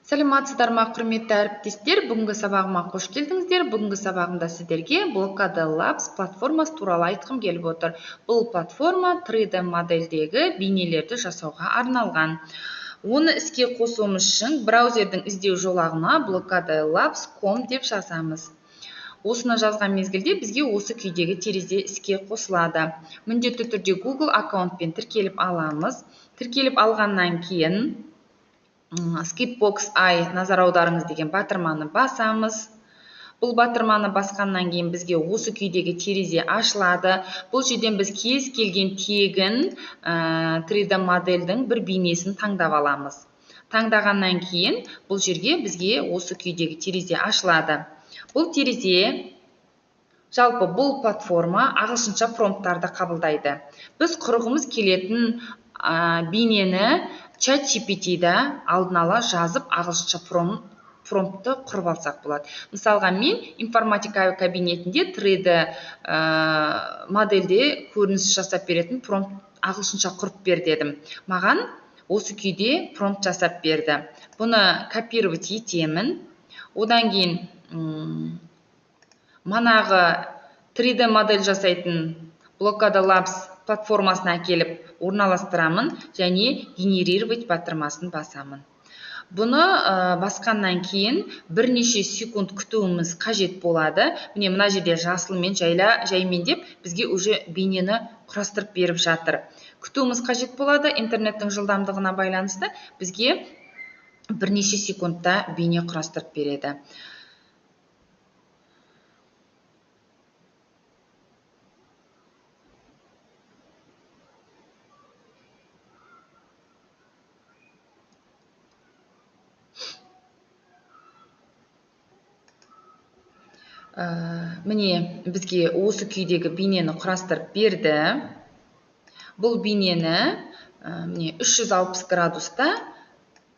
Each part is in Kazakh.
Саламатсыздар ма, құрметті әріптестер, бүгінгі сабағыма қош келдіңіздер. Бүгінгі сабағымда сіздерге Blockade Labs платформасы туралы айтқым келіп отыр. Бұл платформа 3D модельдегі бейнелерді жасауға арналған. Оны іске қосуымыз үшін браузердің іздеу жолағына blockadelabs.com деп жазамыз. Осыны жазған мезгілде бізге осы күйдегі терезе іске қосылады. Міндетті түрде Google аккаунтпен тіркеліп аламыз. Тіркеліп алғаннан кейін Skipbox Ай назар аударыңыз деген батырманы басамыз. Бұл батырманы басқаннан кейін бізге осы күйдегі терезе ашылады. Бұл жерден біз кез келген тегін 3D модельдің бір бейнесін таңдап аламыз. Таңдағаннан кейін бұл жерге бізге осы күйдегі терезе ашылады. Бұл терезе, жалпы бұл платформа ағылшынша промпттарды қабылдайды. Біз құрғымыз келетін бейнені ChatGPT-да алдын ала жазып ағылшынша промптты құрып алсақ болады. Мысалға, мен информатика кабинетінде 3D модельде көрініс жасап беретін промпт ағылшынша құрып бер дедім. Маған осы күйде промпт жасап берді. Бұны копировать етемін. Одан кейін манағы 3D модель жасайтын Blockade Labs платформасына келіп орналастырамын және генерировать батырмасын басамын. Бұны басқаннан кейін бірнеше секунд күтуіміз қажет болады. Міне мына жерде жасылмен жаймен деп бізге уже бейнені құрастырып беріп жатыр. Күтуіміз қажет болады. Интернеттің жылдамдығына байланысты бізге бірнеше секундта бейне құрастырып береді. Міне бізге осы күйдегі бейнені құрастырып берді. Бұл бейнені 360 градуста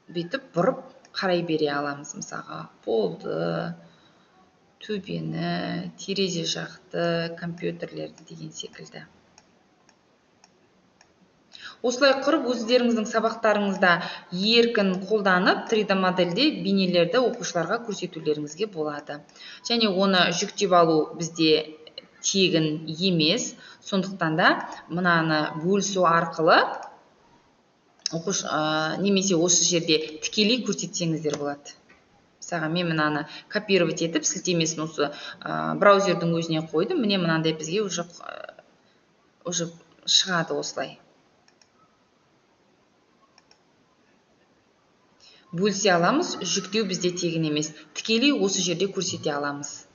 бүйтіп бұрып қарай бере аламыз. Мысалға, полды, төбені, терезе жақты, компьютерлерді деген секілді. Осылай құрып, өздеріңіздің сабақтарыңызда еркін қолданып 3D модельде бейнелерді оқушыларға көрсетулеріңізге болады. Және оны жүктеп алу бізде тегін емес. Сондықтан да мынаны бөлісу арқылы немесе осы жерде тікелей көрсетсеңіздер болады. Мысалға, мен мынаны копировать етіп, сілтемесін осы браузердің өзіне қойдым. Міне мынандай бізге уже шығады осылай. Бөлісе аламыз, жүктеу бізде тегін емес. Тікелей осы жерде көрсете аламыз.